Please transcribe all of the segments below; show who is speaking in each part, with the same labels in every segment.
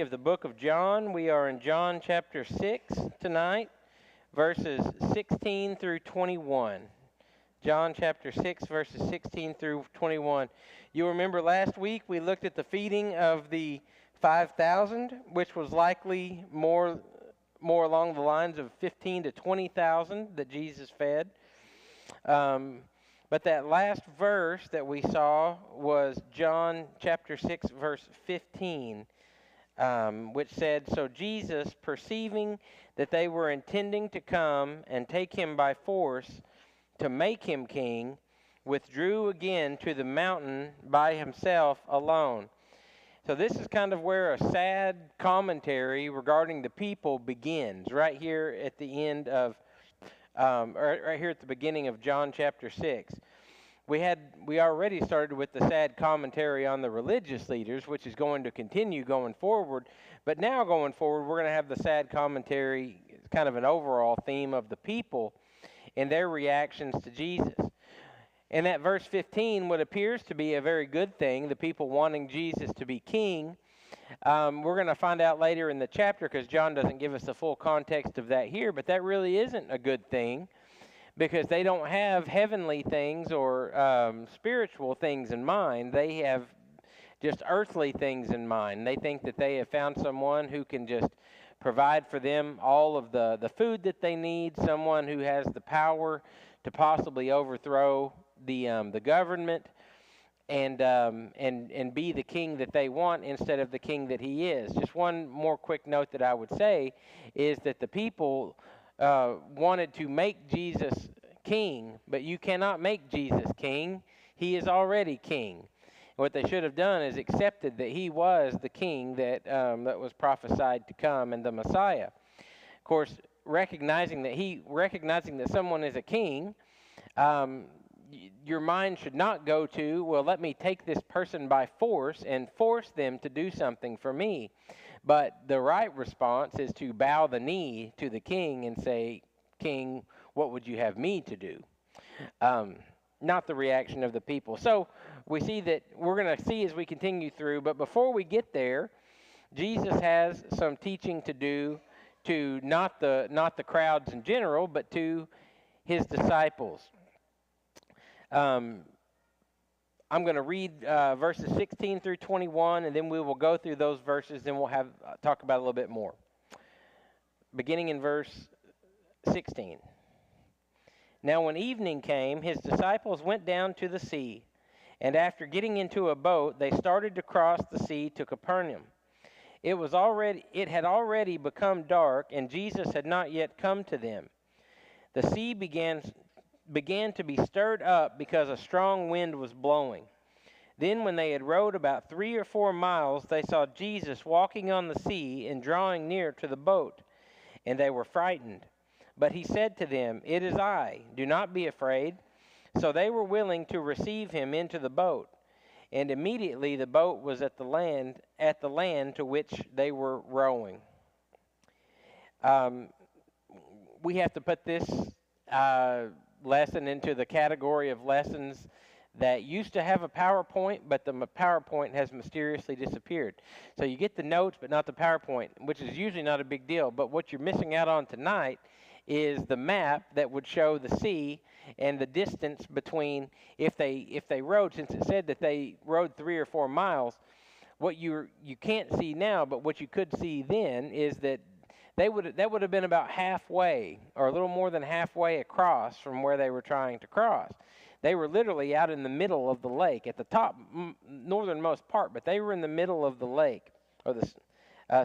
Speaker 1: Of the book of John. We are in John chapter 6 tonight, verses 16 through 21. John chapter 6, verses 16 through 21. You remember last week we looked at the feeding of the 5,000, which was likely more along the lines of 15 to 20,000 that Jesus fed. But that last verse that we saw was John chapter 6, verse 15. Which said, "So Jesus, perceiving that they were intending to come and take him by force to make him king, withdrew again to the mountain by himself alone." So this is kind of where a sad commentary regarding the people begins, right here at the end of, right here at the beginning of John chapter 6. We already started with the sad commentary on the religious leaders, which is going to continue going forward. But now going forward, we're going to have the sad commentary, kind of an overall theme of the people and their reactions to Jesus. And that verse 15, what appears to be a very good thing, the people wanting Jesus to be king, we're going to find out later in the chapter, because John doesn't give us the full context of that here, but that really isn't a good thing, because they don't have heavenly things or spiritual things in mind. They have just earthly things in mind. They think that they have found someone who can just provide for them all of the food that they need, someone who has the power to possibly overthrow the government and be the king that they want instead of the king that he is. Just one more quick note that I would say is that the people wanted to make Jesus king, but you cannot make Jesus king. He is already king. What they should have done is accepted that he was the king that was prophesied to come and the Messiah. Of course, recognizing that someone is a king, your mind should not go to, well, let me take this person by force and force them to do something for me. But the right response is to bow the knee to the king and say, "King, what would you have me to do?" Not the reaction of the people. So we see that we're going to see as we continue through. But before we get there, Jesus has some teaching to do to not the crowds in general, but to his disciples. I'm going to read verses 16 through 21, and then we will go through those verses, and we'll have talk about it a little bit more. Beginning in verse 16. "Now when evening came, his disciples went down to the sea, and after getting into a boat, they started to cross the sea to Capernaum. It had already become dark, and Jesus had not yet come to them. The sea began to be stirred up because a strong wind was blowing. Then when they had rowed about 3 or 4 miles, they saw Jesus walking on the sea and drawing near to the boat, and they were frightened. But he said to them, 'It is I, do not be afraid.' So they were willing to receive him into the boat, and immediately the boat was at the land to which they were rowing." We have to put this lesson into the category of lessons that used to have a PowerPoint, but the PowerPoint has mysteriously disappeared. So you get the notes, but not the PowerPoint, which is usually not a big deal. But what you're missing out on tonight is the map that would show the sea and the distance between, if they rowed, since it said that they rowed 3 or 4 miles, what you can't see now, but what you could see then is that that would have been about halfway, or a little more than halfway across from where they were trying to cross. They were literally out in the middle of the lake, at the top northernmost part, but they were in the middle of the lake, or the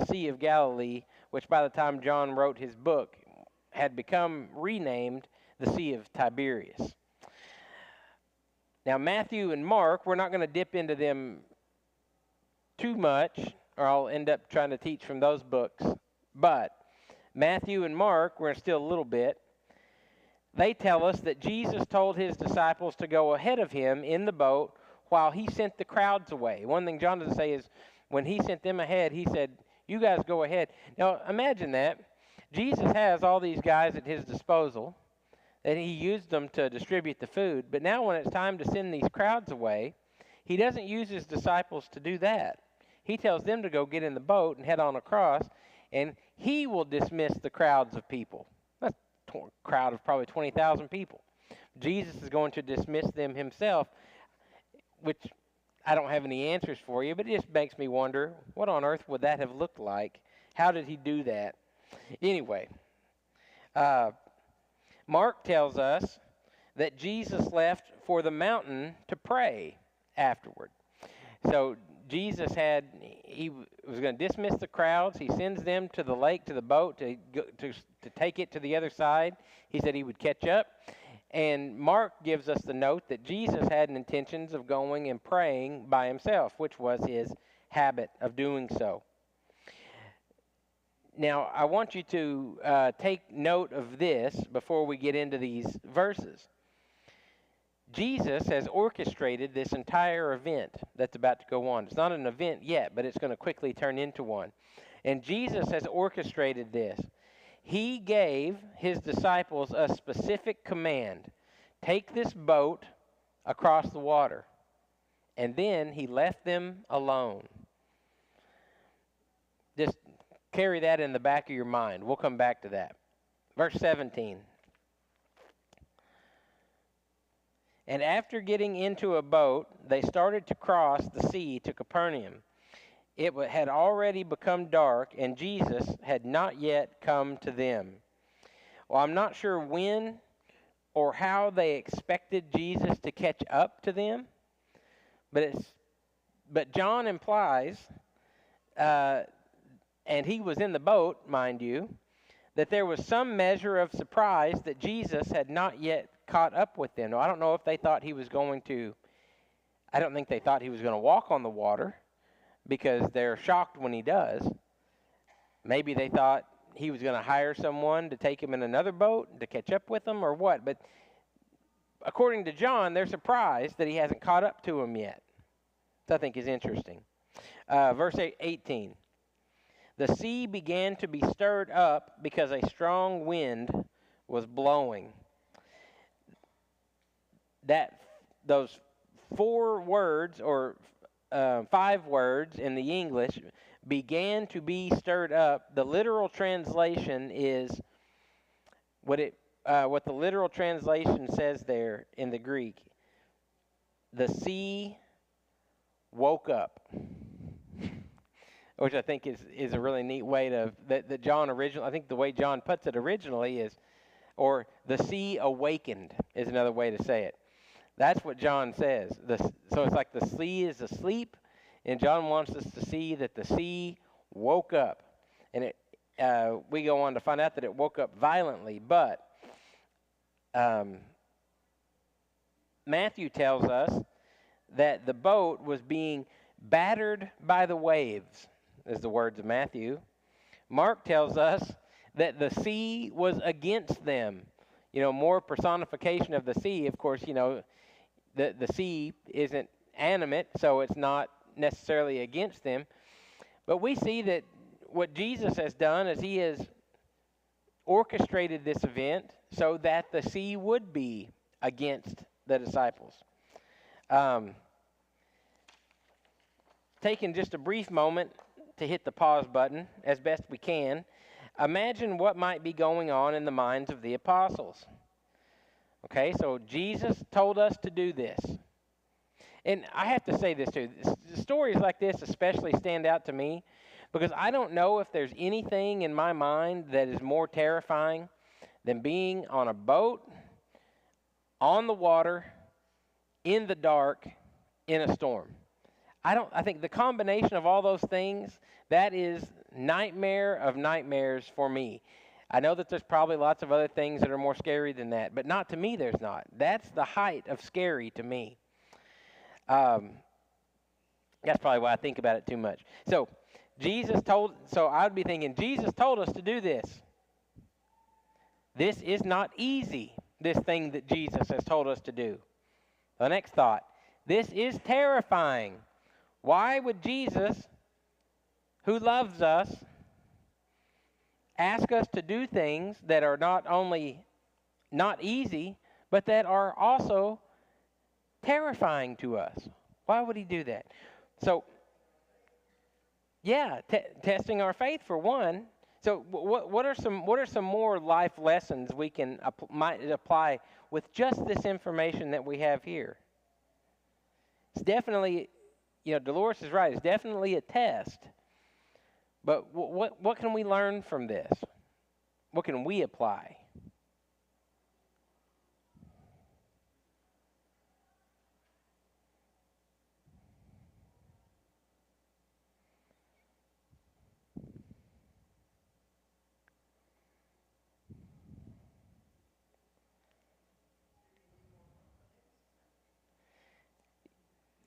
Speaker 1: Sea of Galilee, which by the time John wrote his book had become renamed the Sea of Tiberias. Now Matthew and Mark, we're not going to dip into them too much, or I'll end up trying to teach from those books, but Matthew and Mark, we're still a little bit, they tell us that Jesus told his disciples to go ahead of him in the boat while he sent the crowds away. One thing John doesn't say is when he sent them ahead, he said, "You guys go ahead." Now imagine that. Jesus has all these guys at his disposal, that he used them to distribute the food, but now when it's time to send these crowds away, he doesn't use his disciples to do that. He tells them to go get in the boat and head on across, and he will dismiss the crowds of people. That's a crowd of probably 20,000 people. Jesus is going to dismiss them himself, which I don't have any answers for you, but it just makes me wonder, what on earth would that have looked like? How did he do that? Anyway, Mark tells us that Jesus left for the mountain to pray afterward. So Jesus he was going to dismiss the crowds. He sends them to the lake, to the boat, to take it to the other side. He said he would catch up. And Mark gives us the note that Jesus had intentions of going and praying by himself, which was his habit of doing so. Now, I want you to take note of this before we get into these verses. Jesus has orchestrated this entire event that's about to go on. It's not an event yet, but it's going to quickly turn into one. And Jesus has orchestrated this. He gave his disciples a specific command. Take this boat across the water. And then he left them alone. Just carry that in the back of your mind. We'll come back to that. Verse 17. And after getting into a boat, they started to cross the sea to Capernaum. It had already become dark, and Jesus had not yet come to them. Well, I'm not sure when or how they expected Jesus to catch up to them, but John implies, and he was in the boat, mind you, that there was some measure of surprise that Jesus had not yet caught up with them. Now, I don't know if they thought he was going to, I don't think they thought he was going to walk on the water, because they're shocked when he does. Maybe they thought he was going to hire someone to take him in another boat to catch up with them or what. But according to John, they're surprised that he hasn't caught up to them yet. That I think is interesting. Verse 18. The sea began to be stirred up because a strong wind was blowing. Those 4 words or 5 words in the English, began to be stirred up. The literal translation is what the literal translation says there in the Greek. The sea woke up, which I think is a really neat way that John originally. I think the way John puts it originally is, or the sea awakened is another way to say it. That's what John says. So it's like the sea is asleep, and John wants us to see that the sea woke up. And we go on to find out that it woke up violently, but Matthew tells us that the boat was being battered by the waves, is the words of Matthew. Mark tells us that the sea was against them. More personification of the sea. Of course, the sea isn't animate, so it's not necessarily against them. But we see that what Jesus has done is he has orchestrated this event so that the sea would be against the disciples. Taking just a brief moment to hit the pause button as best we can, imagine what might be going on in the minds of the apostles. Okay, so Jesus told us to do this. And I have to say this too. Stories like this especially stand out to me because I don't know if there's anything in my mind that is more terrifying than being on a boat, on the water, in the dark, in a storm. I think the combination of all those things, that is nightmare of nightmares for me. I know that there's probably lots of other things that are more scary than that, but not to me there's not. That's the height of scary to me. That's probably why I think about it too much. So I'd be thinking, Jesus told us to do this. This is not easy, this thing that Jesus has told us to do. The next thought, this is terrifying. Why would Jesus, who loves us, ask us to do things that are not only not easy, but that are also terrifying to us? Why would he do that? So Yeah, testing our faith for one. So what are some more life lessons we can might apply with just this information that we have here? It's definitely, Dolores is right. It's definitely a test. But what can we learn from this? What can we apply?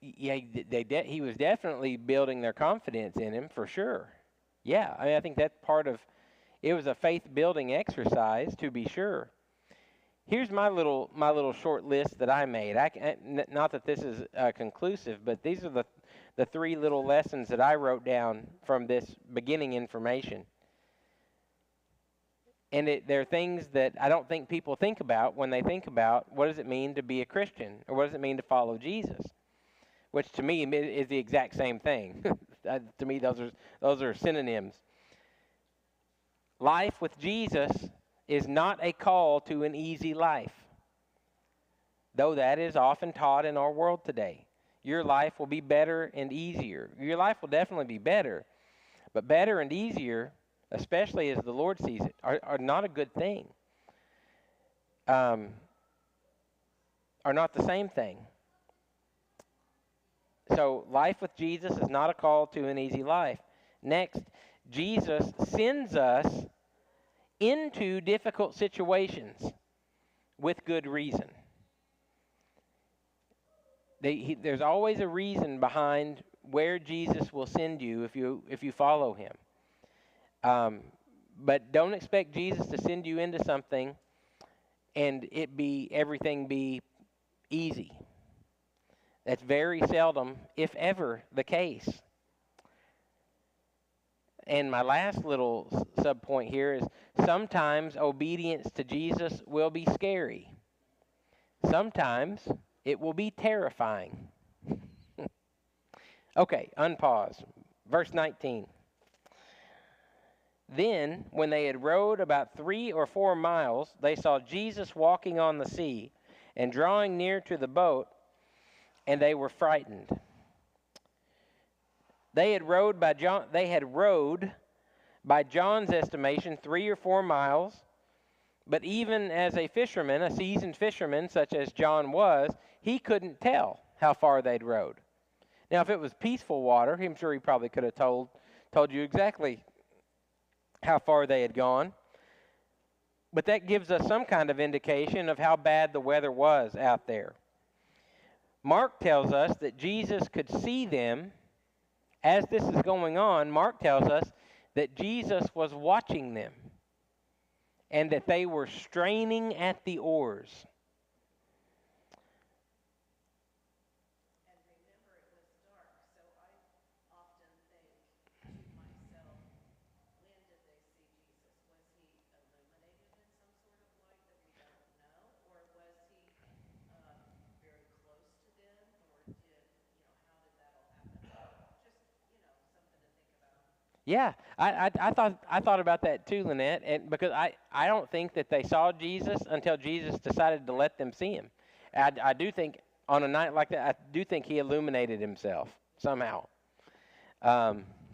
Speaker 1: Yeah, he was definitely building their confidence in him for sure. Yeah, I think that's part of it. Was a faith building exercise to be sure. Here's my little short list that I made. Not that this is conclusive, but these are the three little lessons that I wrote down from this beginning information. And they're things that I don't think people think about when they think about what does it mean to be a Christian, or what does it mean to follow Jesus, which to me is the exact same thing. To me, those are synonyms. Life with Jesus is not a call to an easy life, though that is often taught in our world today. Your life will be better and easier. Your life will definitely be better, but better and easier, especially as the Lord sees it, are not a good thing. Are not the same thing. So life with Jesus is not a call to an easy life. Next, Jesus sends us into difficult situations with good reason. There's always a reason behind where Jesus will send you if you follow him. But don't expect Jesus to send you into something and everything be easy. That's very seldom, if ever, the case. And my last little sub-point here is sometimes obedience to Jesus will be scary. Sometimes it will be terrifying. Okay, unpause. Verse 19. Then, when they had rowed about 3 or 4 miles, they saw Jesus walking on the sea and drawing near to the boat, and they were frightened. They had rowed by John's estimation 3 or 4 miles, but even as a fisherman, a seasoned fisherman such as John was, he couldn't tell how far they'd rowed. Now, if it was peaceful water, I'm sure he probably could have told you exactly how far they had gone. But that gives us some kind of indication of how bad the weather was out there. Mark tells us that Jesus could see them. As this is going on, Mark tells us that Jesus was watching them and that they were straining at the oars.
Speaker 2: And remember, it was dark, so I often think to myself, when did they see Jesus? Was he illuminated in some sort of light that we don't know? Or was he very close to them? Or how did that all happen? Just, something to think about.
Speaker 1: Yeah, I thought about that too, Lynette, and because I don't think that they saw Jesus until Jesus decided to let them see him. I do think on a night like that, I do think he illuminated himself somehow.
Speaker 2: We often forget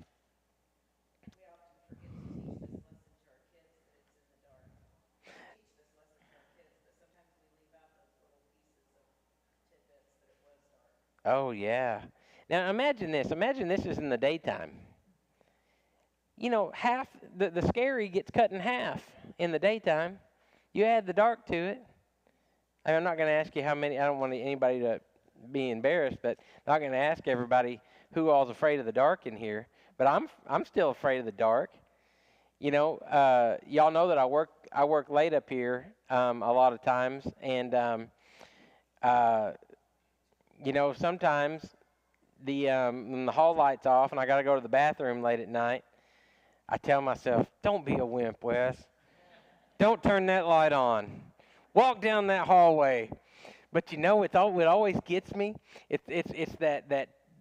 Speaker 2: to teach this lesson to our kids that it's in the dark. We teach this lesson to our kids, but sometimes we leave out those little pieces of tidbits that it was dark.
Speaker 1: Oh yeah. Now imagine this. Imagine this is in the daytime. Half the scary gets cut in half in the daytime. You add the dark to it. I'm not going to ask you how many. I don't want anybody to be embarrassed, but I'm not going to ask everybody who all's afraid of the dark in here. But I'm still afraid of the dark. Y'all know that I work late up here a lot of times, and sometimes when the hall light's off and I got to go to the bathroom late at night, I tell myself, don't be a wimp, Wes. Don't turn that light on. Walk down that hallway. But it always gets me. It's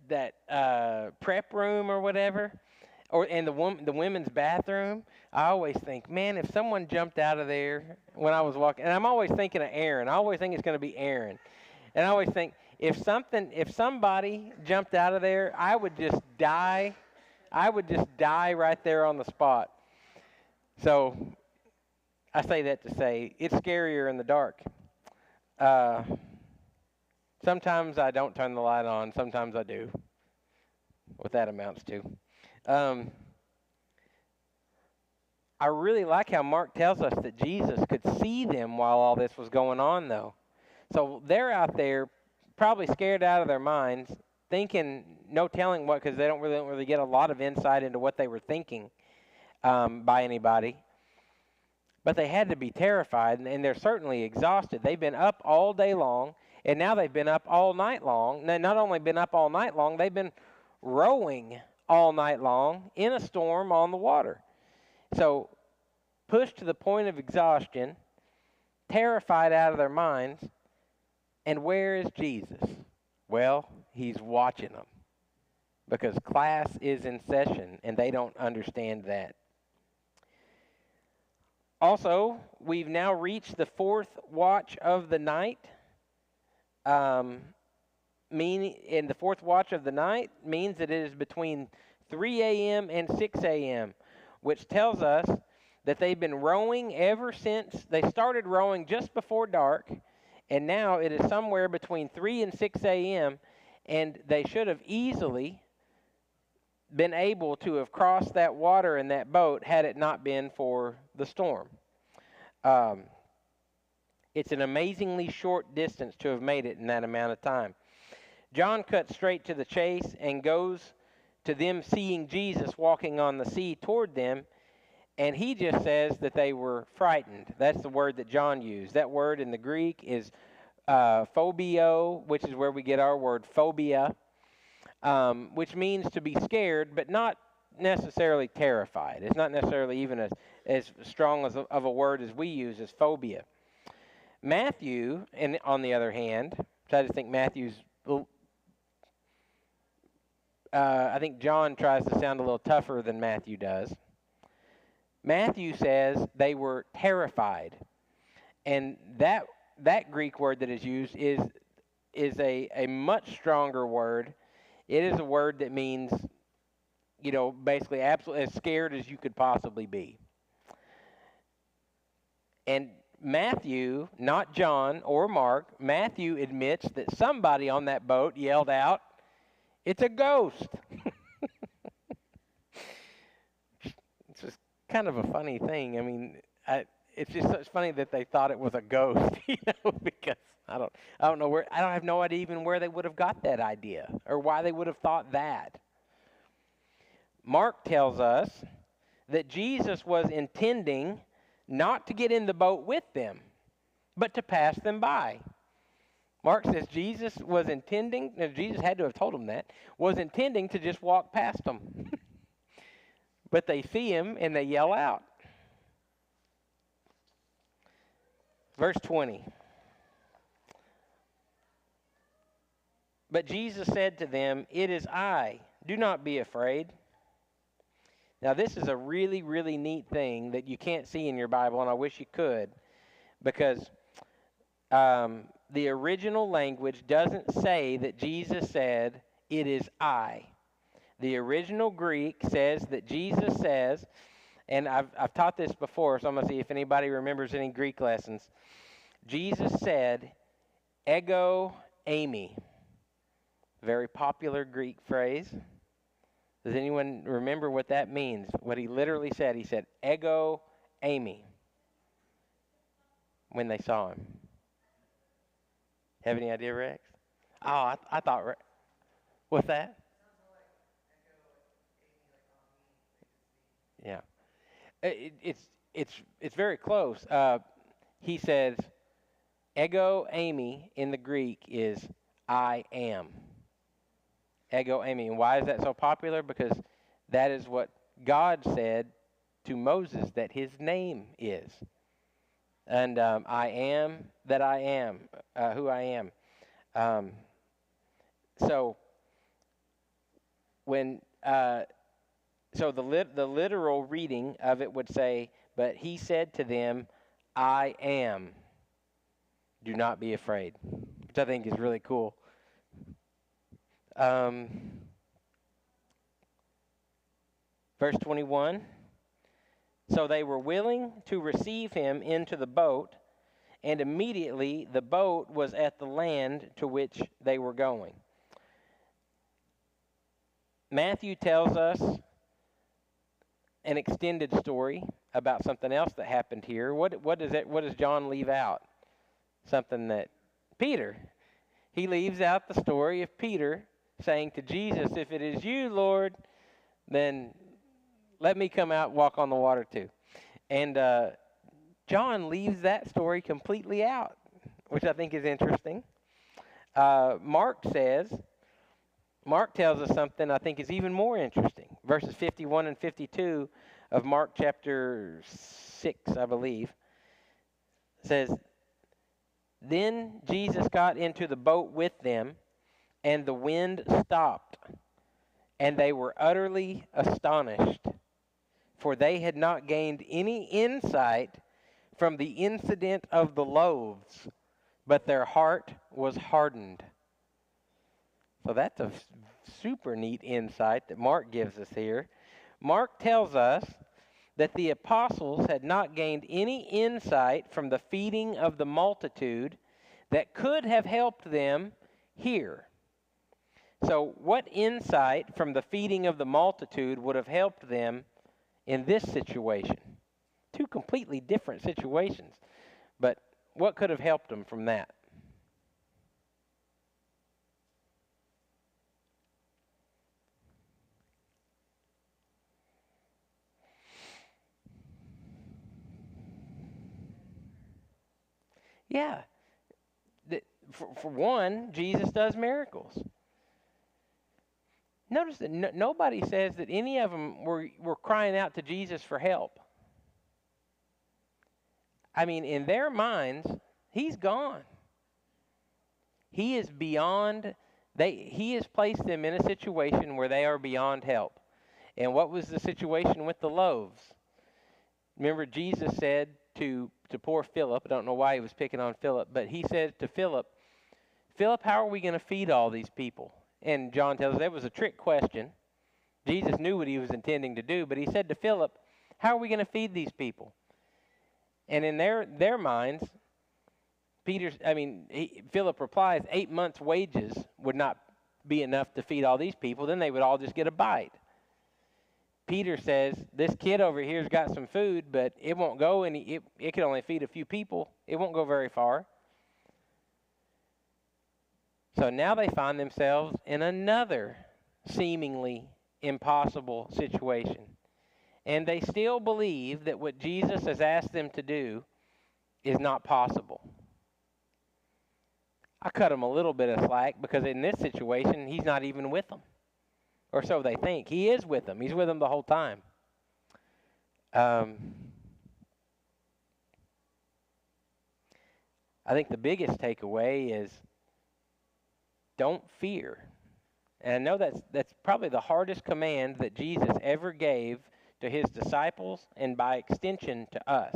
Speaker 1: that prep room or whatever. or in the women's bathroom, I always think, man, if someone jumped out of there when I was walking, and I'm always thinking of Aaron. I always think it's going to be Aaron, and I always think if somebody jumped out of there, I would just die. I would just die right there on the spot. So I say that to say it's scarier in the dark. Uh, Sometimes I don't turn the light on. Sometimes I do. What that amounts to. Um, I really like how Mark tells us that Jesus could see them while all this was going on, though. So they're out there, probably scared out of their minds, thinking, no telling what, because they don't really get a lot of insight into what they were thinking by anybody. But they had to be terrified, and they're certainly exhausted. They've been up all day long, and now they've been up all night long. They not only been up all night long, they've been rowing all night long in a storm on the water. So, pushed to the point of exhaustion, terrified out of their minds, and where is Jesus? Well, he's watching them because class is in session, and they don't understand that. Also, we've now reached the fourth watch of the night. And the fourth watch of the night means that it is between 3 a.m. and 6 a.m., which tells us that they've been rowing ever since they started rowing just before dark, and now it is somewhere between 3 and 6 a.m., and they should have easily been able to have crossed that water in that boat had it not been for the storm. It's an amazingly short distance to have made it in that amount of time. John cuts straight to the chase and goes to them seeing Jesus walking on the sea toward them, and he just says that they were frightened. That's the word that John used. That word in the Greek is phobio, which is where we get our word phobia, which means to be scared, but not necessarily terrified. It's not necessarily even as strong of a word as we use as phobia. Matthew, and on the other hand, I just think Matthew's, I think John tries to sound a little tougher than Matthew does. Matthew says they were terrified, and that Greek word that is used is a much stronger word. It is a word that means, basically absolutely as scared as you could possibly be. And Matthew, not John or Mark, Matthew admits that somebody on that boat yelled out, "It's a ghost." It's just kind of a funny thing. I mean, it's just such funny that they thought it was a ghost, because I don't know where, I don't have no idea even where they would have got that idea or why they would have thought that. Mark tells us that Jesus was intending not to get in the boat with them, but to pass them by. Mark says Jesus had to have told them that, was intending to just walk past them. But they see him and they yell out. Verse 20. But Jesus said to them, "It is I. Do not be afraid." Now, this is a really, really neat thing that you can't see in your Bible, and I wish you could, because the original language doesn't say that Jesus said, "It is I." The original Greek says that Jesus says, and I've taught this before, so I'm going to see if anybody remembers any Greek lessons. Jesus said, "Ego eimi." Very popular Greek phrase. Does anyone remember what that means? What he literally said? He said, "Ego eimi," when they saw him. Have any idea, Rex? Oh, I thought. What's that? Yeah, it's very close. He says, "Ego eimi" in the Greek is "I am." Ego eimi. And why is that so popular? Because that is what God said to Moses that his name is. And I am that I am, who I am. So when So the literal reading of it would say, "But he said to them, I am. Do not be afraid," which I think is really cool. Verse 21. So they were willing to receive him into the boat, and immediately the boat was at the land to which they were going. Matthew tells us an extended story about something else that happened here. What does John leave out? Something that Peter, he leaves out the story of Peter saying to Jesus, "If it is you, Lord, then let me come out and walk on the water too." And John leaves that story completely out, which I think is interesting. Mark tells us something I think is even more interesting. Verses 51 and 52 of Mark chapter 6, I believe, says, "Then Jesus got into the boat with them, and the wind stopped, and they were utterly astonished, for they had not gained any insight from the incident of the loaves, but their heart was hardened." So that's a super neat insight that Mark gives us here. Mark tells us that the apostles had not gained any insight from the feeding of the multitude that could have helped them here. So what insight from the feeding of the multitude would have helped them in this situation? Two completely different situations. But what could have helped them from that? Yeah. For one, Jesus does miracles. Notice that nobody says that any of them were crying out to Jesus for help. I mean, in their minds, he's gone. He is beyond, he has placed them in a situation where they are beyond help. And what was the situation with the loaves? Remember, Jesus said to poor Philip, I don't know why he was picking on Philip, but he said to Philip, "Philip, how are we going to feed all these people?" And John tells us that was a trick question. Jesus knew what he was intending to do, but he said to Philip, "How are we going to feed these people?" And in their minds, Philip replies, 8 months' wages would not be enough to feed all these people. Then they would all just get a bite. Peter says, "This kid over here's got some food, but it won't go, and it can only feed a few people. It won't go very far." So now they find themselves in another seemingly impossible situation. And they still believe that what Jesus has asked them to do is not possible. I cut them a little bit of slack because in this situation, he's not even with them. Or so they think. He is with them. He's with them the whole time. I think the biggest takeaway is don't fear. And I know that's probably the hardest command that Jesus ever gave to his disciples and by extension to us.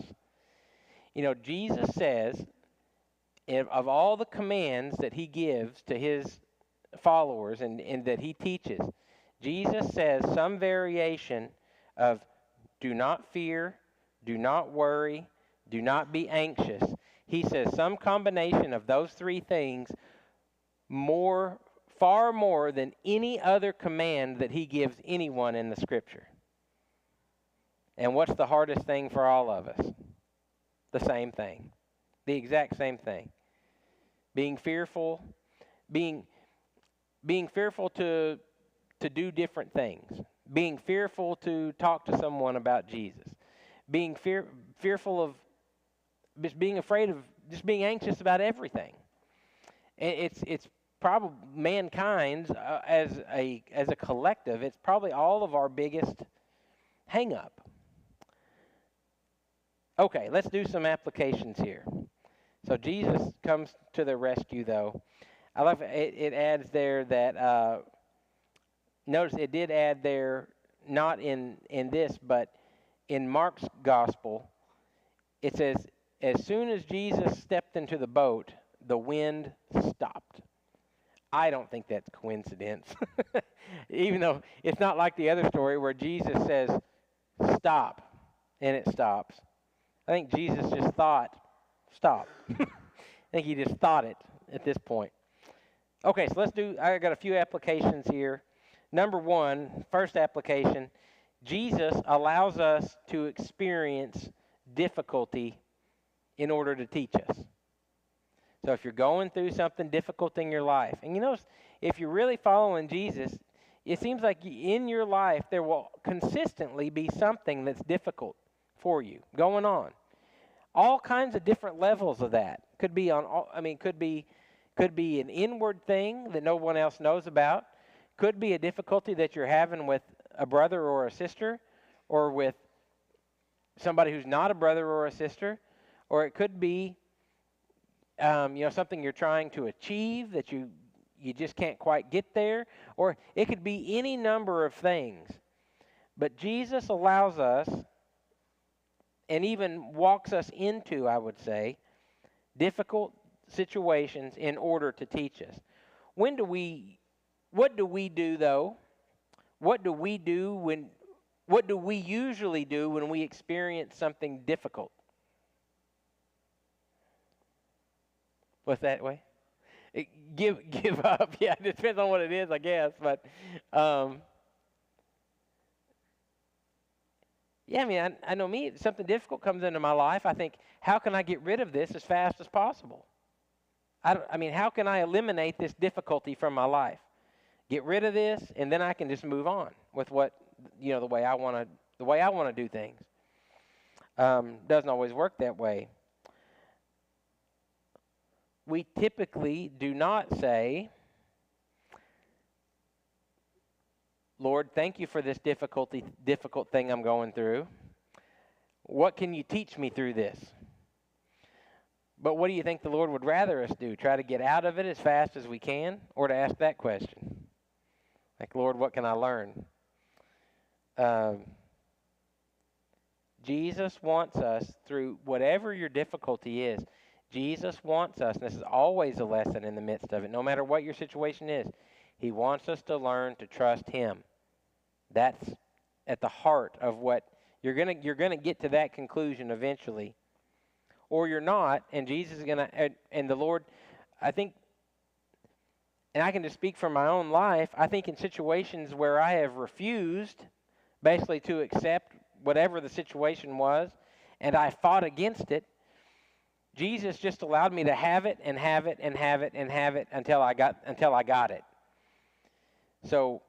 Speaker 1: You know, Jesus says, of all the commands that he gives to his followers and that he teaches, Jesus says some variation of do not fear, do not worry, do not be anxious. He says some combination of those three things far more than any other command that he gives anyone in the Scripture. And what's the hardest thing for all of us? The same thing. The exact same thing. Being fearful, being fearful to do different things. Being fearful to talk to someone about Jesus. Being fearful of just being afraid of just being anxious about everything. It's probably mankind as a collective, it's probably all of our biggest hang up. Okay, let's do some applications here. So Jesus comes to the rescue, though. I love it adds there that, notice it did add there, not in this, but in Mark's gospel, it says, as soon as Jesus stepped into the boat, the wind stopped. I don't think that's coincidence. Even though it's not like the other story where Jesus says, stop, and it stops. I think Jesus just thought, stop. I think he just thought it at this point. Okay, so I got a few applications here. Number one, first application, Jesus allows us to experience difficulty in order to teach us. So if you're going through something difficult in your life, and you know, if you're really following Jesus, it seems like in your life there will consistently be something that's difficult for you going on. All kinds of different levels of that. Could be could be an inward thing that no one else knows about. Could be a difficulty that you're having with a brother or a sister, or with somebody who's not a brother or a sister, or it could be something you're trying to achieve that you just can't quite get there, or it could be any number of things. But Jesus allows us, and even walks us into, I would say, difficult situations in order to teach us. What do we do though? What do we usually do when we experience something difficult? What's that way? Give up. Yeah, it depends on what it is, I guess. But yeah, I mean, I know me. Something difficult comes into my life. I think, how can I get rid of this as fast as possible? How can I eliminate this difficulty from my life? Get rid of this, and then I can just move on with what the way I want to do things. Doesn't always work that way. We typically do not say, Lord, thank you for this difficult thing I'm going through. What can you teach me through this? But what do you think the Lord would rather us do? Try to get out of it as fast as we can, or to ask that question? Like, Lord, what can I learn? Jesus wants us, through whatever your difficulty is, Jesus wants us, and this is always a lesson in the midst of it, no matter what your situation is, he wants us to learn to trust him. That's at the heart of what you're gonna get to that conclusion eventually. Or you're not, and Jesus is and the Lord, I think, and I can just speak from my own life, I think in situations where I have refused basically to accept whatever the situation was, and I fought against it, Jesus just allowed me to have it and have it and have it and have it until I got it. So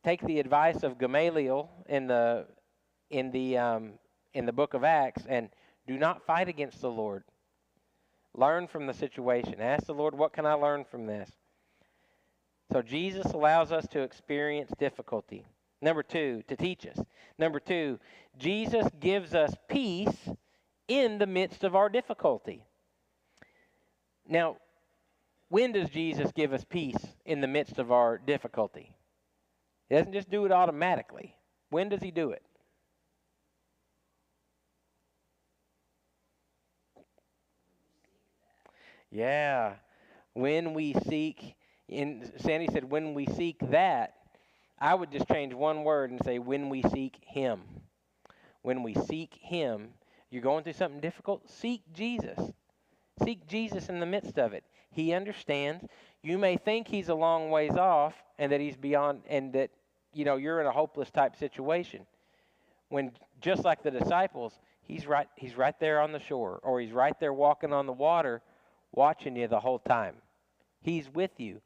Speaker 1: take the advice of Gamaliel in the book of Acts, and do not fight against the Lord. Learn from the situation. Ask the Lord, what can I learn from this? So Jesus allows us to experience difficulty. Number two, to teach us. Number two, Jesus gives us peace in the midst of our difficulty. Now, when does Jesus give us peace in the midst of our difficulty? He doesn't just do it automatically. When does he do it? Yeah. When we seek, Sandy said, when we seek that, I would just change one word and say, when we seek him. When we seek him, you're going through something difficult, seek Jesus. Seek Jesus in the midst of it. He understands. You may think he's a long ways off and that he's beyond, and that, you're in a hopeless type situation. When, just like the disciples, he's right there on the shore, or he's right there walking on the water, watching you the whole time. He's with you.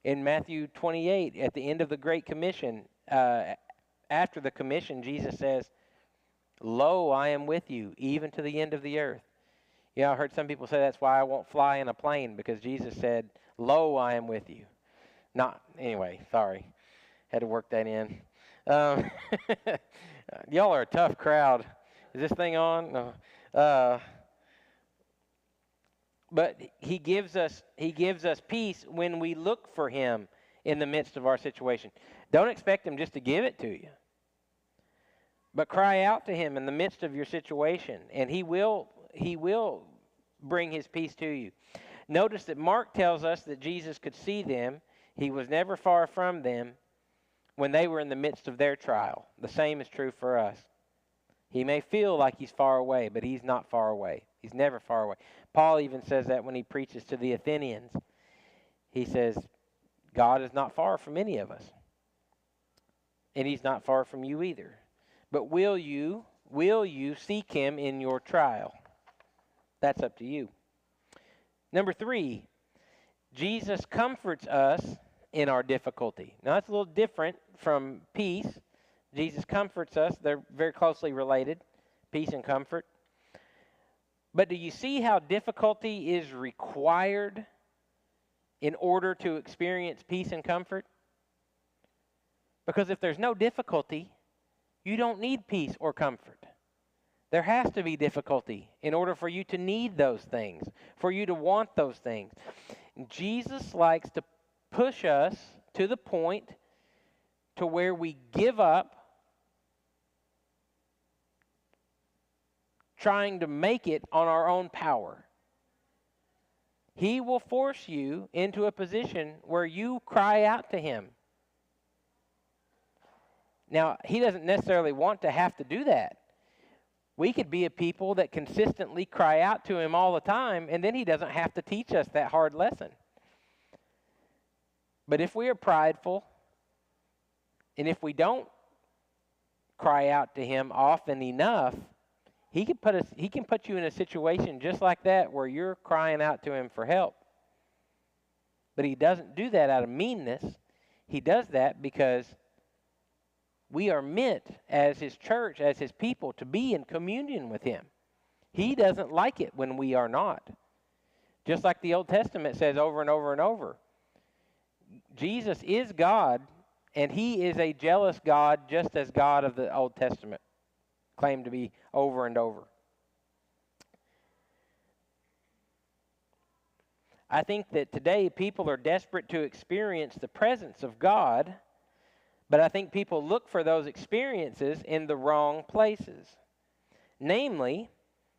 Speaker 1: In Matthew 28, at the end of the Great Commission, after the commission, Jesus says, "Lo, I am with you, even to the end of the earth." I heard some people say that's why I won't fly in a plane, because Jesus said, "Lo, I am with you." Anyway, sorry. Had to work that in. Y'all are a tough crowd. Is this thing on? No. But he gives us peace when we look for him in the midst of our situation. Don't expect him just to give it to you. But cry out to him in the midst of your situation, and he will bring his peace to you. Notice that Mark tells us that Jesus could see them. He was never far from them when they were in the midst of their trial. The same is true for us. He may feel like he's far away, but he's not far away. He's never far away. Paul even says that when he preaches to the Athenians. He says, God is not far from any of us. And he's not far from you either. But will you seek him in your trial? That's up to you. Number 3, Jesus comforts us in our difficulty. Now that's a little different from peace. Jesus comforts us. They're very closely related, peace and comfort. But do you see how difficulty is required in order to experience peace and comfort? Because if there's no difficulty, you don't need peace or comfort. There has to be difficulty in order for you to need those things, for you to want those things. Jesus likes to push us to the point to where we give up trying to make it on our own power. He will force you into a position where you cry out to him. Now, he doesn't necessarily want to have to do that. We could be a people that consistently cry out to him all the time, and then he doesn't have to teach us that hard lesson. But if we are prideful, and if we don't cry out to him often enough, he can put you in a situation just like that where you're crying out to him for help. But he doesn't do that out of meanness. He does that because we are meant as his church, as his people, to be in communion with him. He doesn't like it when we are not. Just like the Old Testament says over and over and over. Jesus is God, and he is a jealous God, just as God of the Old Testament claimed to be over and over. I think that today people are desperate to experience the presence of God, but I think people look for those experiences in the wrong places, namely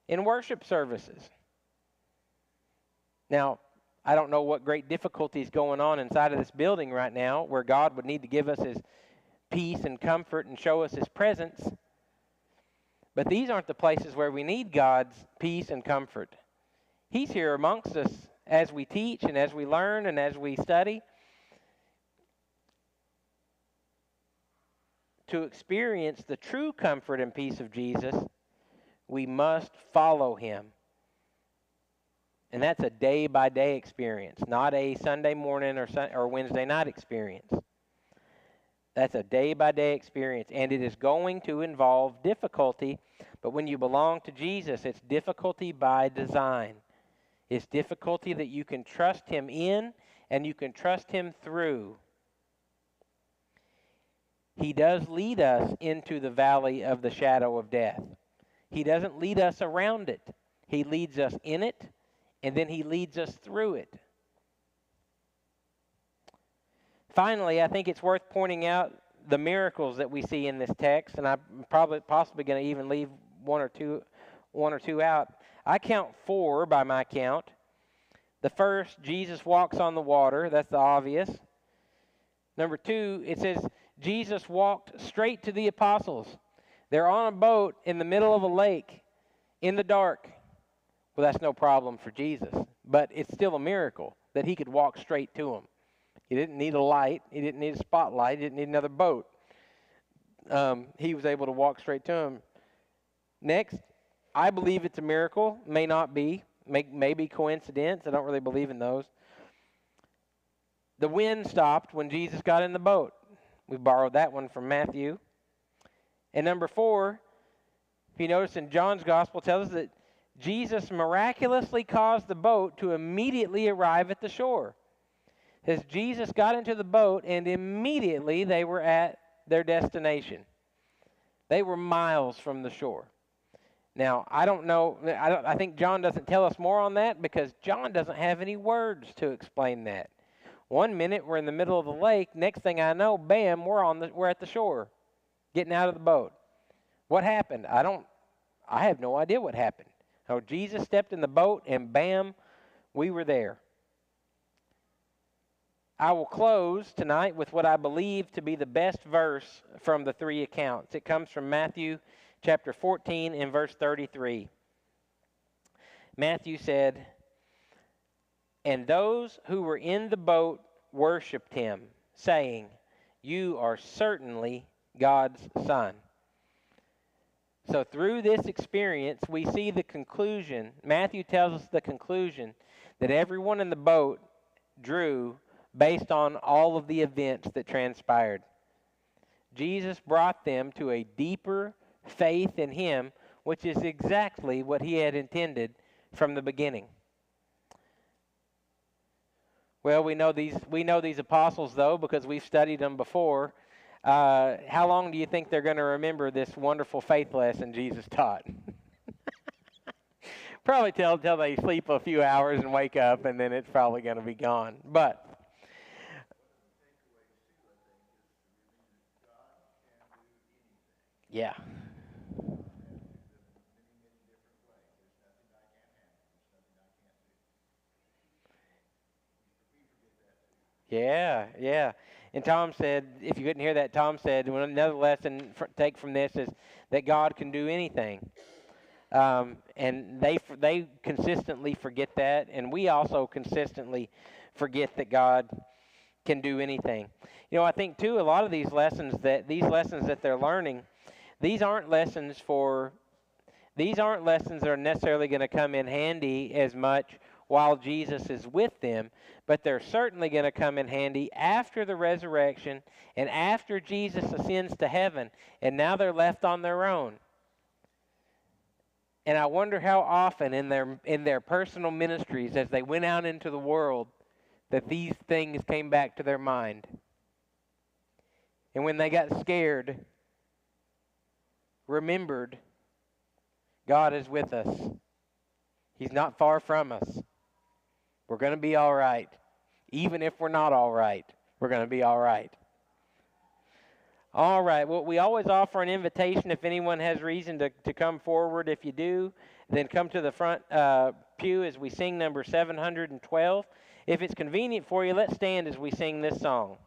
Speaker 1: in worship services. Now, I don't know what great difficulties going on inside of this building right now where God would need to give us his peace and comfort and show us his presence. But these aren't the places where we need God's peace and comfort. He's here amongst us as we teach and as we learn and as we study. To experience the true comfort and peace of Jesus, we must follow him. And that's a day-by-day experience, not a Sunday morning or Wednesday night experience. That's a day-by-day experience, and it is going to involve difficulty. But when you belong to Jesus, it's difficulty by design. It's difficulty that you can trust him in and you can trust him through. He does lead us into the valley of the shadow of death. He doesn't lead us around it. He leads us in it, and then he leads us through it. Finally, I think it's worth pointing out the miracles that we see in this text, and I'm possibly going to even leave one or two out. I count 4 by my count. The first, Jesus walks on the water. That's the obvious. Number 2, it says Jesus walked straight to the apostles. They're on a boat in the middle of a lake in the dark. Well, that's no problem for Jesus, but it's still a miracle that he could walk straight to them. He didn't need a light. He didn't need a spotlight. He didn't need another boat. He was able to walk straight to him. Next, I believe it's a miracle. May not be. May be coincidence. I don't really believe in those. The wind stopped when Jesus got in the boat. We borrowed that one from Matthew. And number 4, if you notice in John's Gospel, tells us that Jesus miraculously caused the boat to immediately arrive at the shore. It says Jesus got into the boat and immediately they were at their destination. They were miles from the shore. Now, I don't know, I think John doesn't tell us more on that because John doesn't have any words to explain that. One minute we're in the middle of the lake. Next thing I know, bam, we're at the shore, getting out of the boat. What happened? I have no idea what happened. So Jesus stepped in the boat, and bam, we were there. I will close tonight with what I believe to be the best verse from the three accounts. It comes from Matthew chapter 14 and verse 33. Matthew said, "And those who were in the boat worshipped him, saying, 'You are certainly God's Son.'" So through this experience, we see the conclusion. Matthew tells us the conclusion that everyone in the boat drew based on all of the events that transpired. Jesus brought them to a deeper faith in him, which is exactly what he had intended from the beginning. Well, we know these apostles, though, because we've studied them before. How long do you think they're going to remember this wonderful faith lesson Jesus taught? Probably till they sleep a few hours and wake up, and then it's probably going to be gone. But yeah. Yeah, yeah. And Tom said, if you couldn't hear that, Tom said, well, another lesson take from this is that God can do anything. And they consistently forget that, and we also consistently forget that God can do anything. You know, I think too, a lot of these lessons that they're learning, these aren't lessons that are necessarily going to come in handy as much while Jesus is with them, but they're certainly going to come in handy after the resurrection and after Jesus ascends to heaven, and now they're left on their own. And I wonder how often in their personal ministries, as they went out into the world, that these things came back to their mind. And when they got scared, remembered, God is with us. He's not far from us. We're going to be all right. Even if we're not all right, we're going to be all right. All right. Well, we always offer an invitation if anyone has reason to come forward. If you do, then come to the front pew as we sing number 712. If it's convenient for you, let's stand as we sing this song.